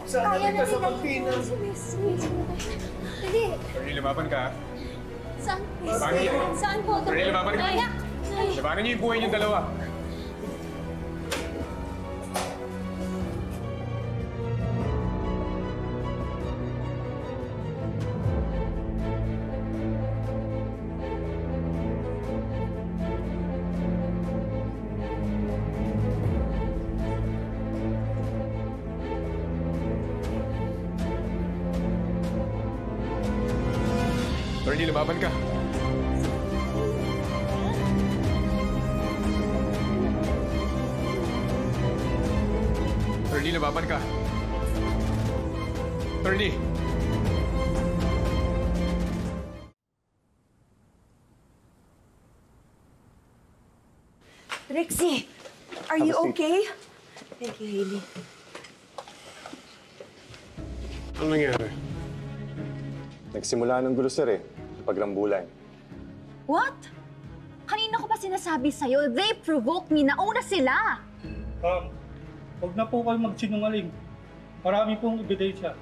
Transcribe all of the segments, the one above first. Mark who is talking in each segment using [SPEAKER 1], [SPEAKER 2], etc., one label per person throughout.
[SPEAKER 1] Saan natin ka sa Pagpinas?
[SPEAKER 2] Hindi.
[SPEAKER 3] Attorney, lumaban ka.
[SPEAKER 2] Saan?
[SPEAKER 3] Bakit?
[SPEAKER 2] Saan po?
[SPEAKER 3] Attorney, lumaban ka. Labanan niyo yung buhay niyong dalawa. Attorney, lumaban ka. Attorney, lumaban ka. Attorney!
[SPEAKER 4] Rexy, are you okay? Thank you, Hailey.
[SPEAKER 5] Ano nangyari?
[SPEAKER 6] Nagsimula ng gulo, sir, pagrambulan.
[SPEAKER 7] What? Kanina ko ba sinasabi sa'yo? They provoked me. Nauna sila.
[SPEAKER 8] Huwag na po kayo magsinungaling. Marami pong ebidensya.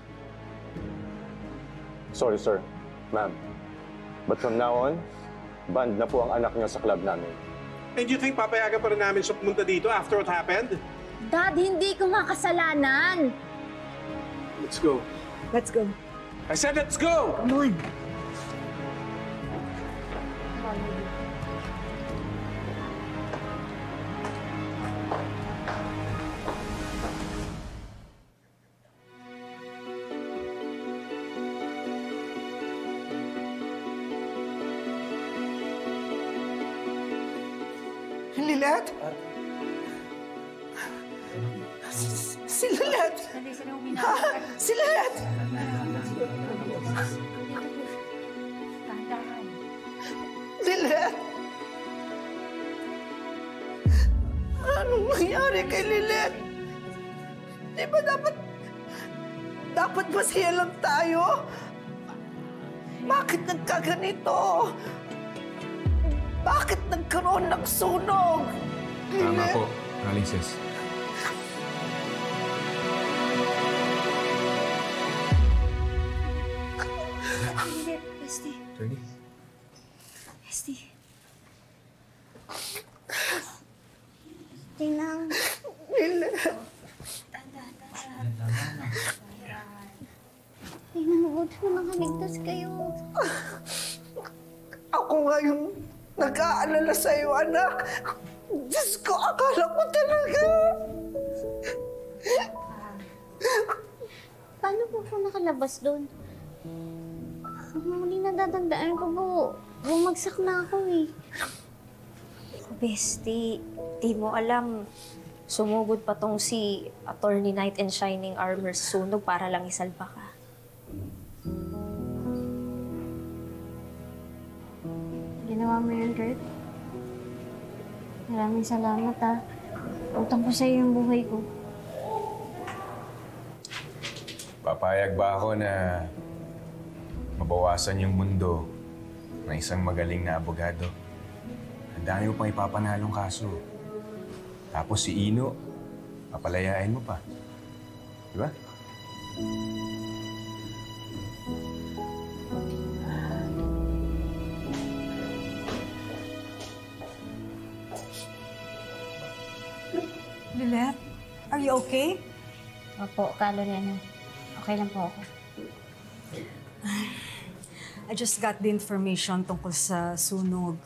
[SPEAKER 6] Sorry, sir. Ma'am. But from now on, banned na po ang anak niyo sa club namin.
[SPEAKER 5] And you think papayagan pa rin namin siya pumunta dito after what happened?
[SPEAKER 7] Dad, hindi ko makasalanan.
[SPEAKER 5] Let's go.
[SPEAKER 4] Let's go.
[SPEAKER 5] I said let's go!
[SPEAKER 4] Come on.
[SPEAKER 1] Lilet? Si Lilet! Si Lilet! Lilet! Anong nangyari kay Lilet? Di ba dapat masaya lang tayo? Bakit nagkaganito? Bakit nagkaroon ng sunog?
[SPEAKER 3] Tama po, Alices.
[SPEAKER 2] Bestie.
[SPEAKER 3] Attorney?
[SPEAKER 2] Bestie. Tinang. Tinang, buti mo nakaligtas kayo.
[SPEAKER 1] Ako nga yung nag-aalala sa'yo, anak. Diyos ko, akala ko talaga.
[SPEAKER 2] Paano po nakalabas doon? Ang muli natatandaan ko po, bumagsak na ako eh. Bestie, di mo alam, sumugod pa tong si Attorney Knight in Shining Armor sunog para lang isalba ka. Ginawa mo yun, Kurt. Maraming salamat, ha. Utang ko sa'yo yung buhay ko.
[SPEAKER 3] Papayag ba ako na mabawasan yung mundo ng isang magaling na abogado? Ang dami mo pang ipapanalong kaso. Tapos si Ino, papalayain mo pa. Di ba?
[SPEAKER 4] Lilet, are you okay?
[SPEAKER 2] Opo, Lorena. Okay lang po ako.
[SPEAKER 4] I just got the information tungkol sa sunog.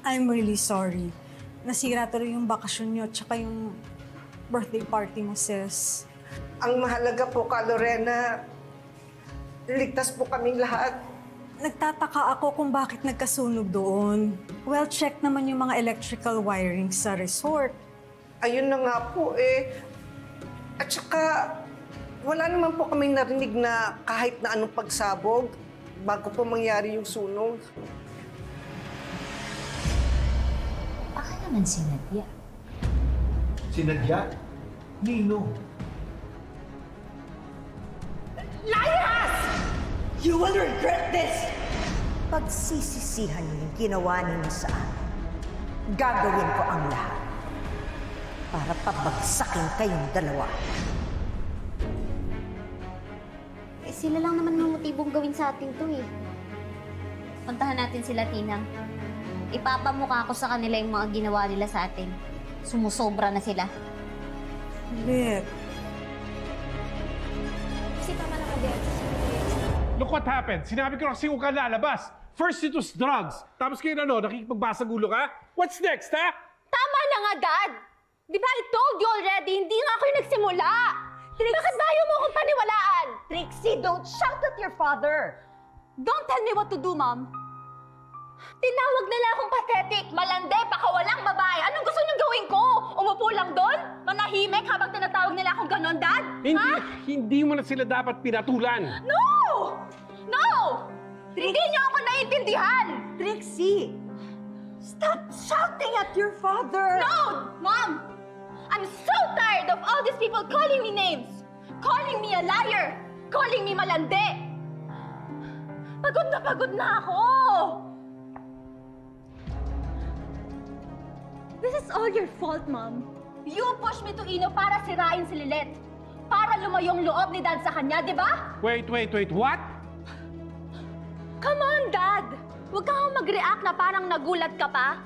[SPEAKER 4] I'm really sorry. Nasira tuloy yung bakasyon niyo tsaka yung birthday party mo, sis.
[SPEAKER 1] Ang mahalaga po, Lorena, ligtas po kaming lahat.
[SPEAKER 4] Nagtataka ako kung bakit nagkasunog doon. Well, check naman yung mga electrical wiring sa resort.
[SPEAKER 1] Ayun na nga po eh. At saka, wala naman po kaming narinig na kahit na anong pagsabog bago po mangyari yung sunog.
[SPEAKER 9] Baka naman si Nadia.
[SPEAKER 10] Si Nadia? Nino?
[SPEAKER 4] Liars! You will regret this!
[SPEAKER 11] Pagsisisihan niyo yung ginawa ninyo sa akin. Gagawin ko ang lahat para pabagsakin kayong dalawa.
[SPEAKER 12] Eh, sila lang naman may motibong gawin sa atin to eh. Puntahan natin sila, Tinang. Ipapamukha ko sa kanila yung mga ginawa nila sa atin. Sumusobra na sila.
[SPEAKER 4] Lilet.
[SPEAKER 12] Si Tama na ka din.
[SPEAKER 5] Look what happened. Sinabi ko kasi huwag ka lalabas. First it was drugs. Tapos kayo nakikipagbasag ulo ka? What's next, ha?
[SPEAKER 7] Tama na nga, Dad! Di ba I told you already, hindi nga ako yung nagsimula! Bakit ba ayaw mo akong paniwalaan?
[SPEAKER 11] Trixie, don't shout at your father!
[SPEAKER 7] Don't tell me what to do, Mom! Tinawag nila akong pathetic, malande, pakawalang babae. Anong gusto niyong gawin ko? Umupo lang doon? Manahimik habang tinatawag nila akong ganon, Dad?
[SPEAKER 5] Hindi mo na sila dapat pinatulan.
[SPEAKER 7] No! No! Hindi niyo ako naiintindihan!
[SPEAKER 11] Trixie! Stop shouting at your father!
[SPEAKER 7] No! Mom! I'm so tired of all these people calling me names! Calling me a liar! Calling me malande! Pagod na ako! This is all your fault, Mom. You pushed me to Ino para sirain si Lilet. Para lumayong loob ni Dad sa kanya, di ba?
[SPEAKER 5] Wait, what?
[SPEAKER 7] Come on, Dad! Huwag kang mag-react na parang nagulat ka pa.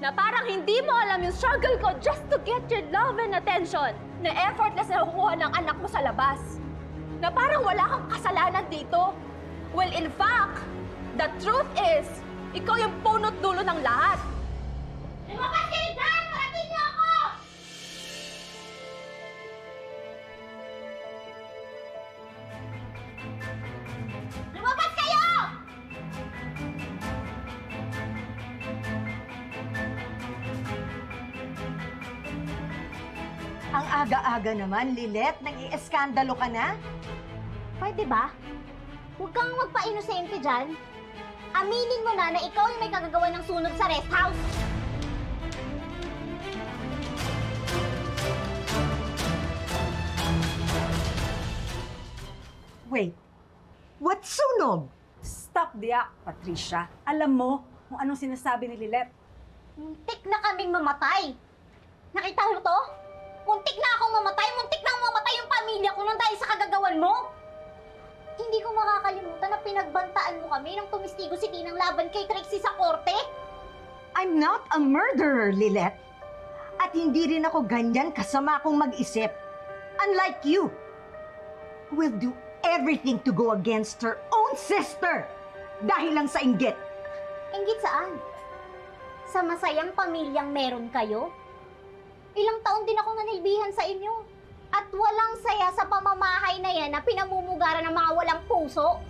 [SPEAKER 7] Na parang hindi mo alam yung struggle ko just to get your love and attention. Na effortless na nakukuha ng anak mo sa labas. Na parang wala kang kasalanan dito. Well, in fact, the truth is, ikaw yung punot dulo ng lahat. Lumabas kayo dyan! Parating niyo ako! Lumabas kayo!
[SPEAKER 11] Ang aga-aga naman, Lilet. Nang-ieskandalo ka na?
[SPEAKER 12] Pwede ba? Huwag kang magpa-inosente dyan. Aminin mo na ikaw yung may kagagawa ng sunog sa rest house.
[SPEAKER 11] Wait, what sunog?
[SPEAKER 4] Stop the act, Patricia. Alam mo kung anong sinasabi ni Lilet.
[SPEAKER 12] Muntik na kaming mamatay. Nakita mo to? Muntik na akong mamatay. Muntik na mamatay yung pamilya ko nang dahil sa kagagawan mo. Hindi ko makakalimutan na pinagbantaan mo kami nang tumistigo si Tinang laban kay Trixie sa korte.
[SPEAKER 11] I'm not a murderer, Lilet. At hindi rin ako ganyan kasama kong mag-isip. Unlike you, who will do everything to go against her own sister dahil lang sa inggit.
[SPEAKER 12] Inggit saan? Sa masayang pamilyang meron kayo? Ilang taon din ako nanilbihan sa inyo. At walang saya sa pamamahay na yan na pinamumugaran ng mga walang puso.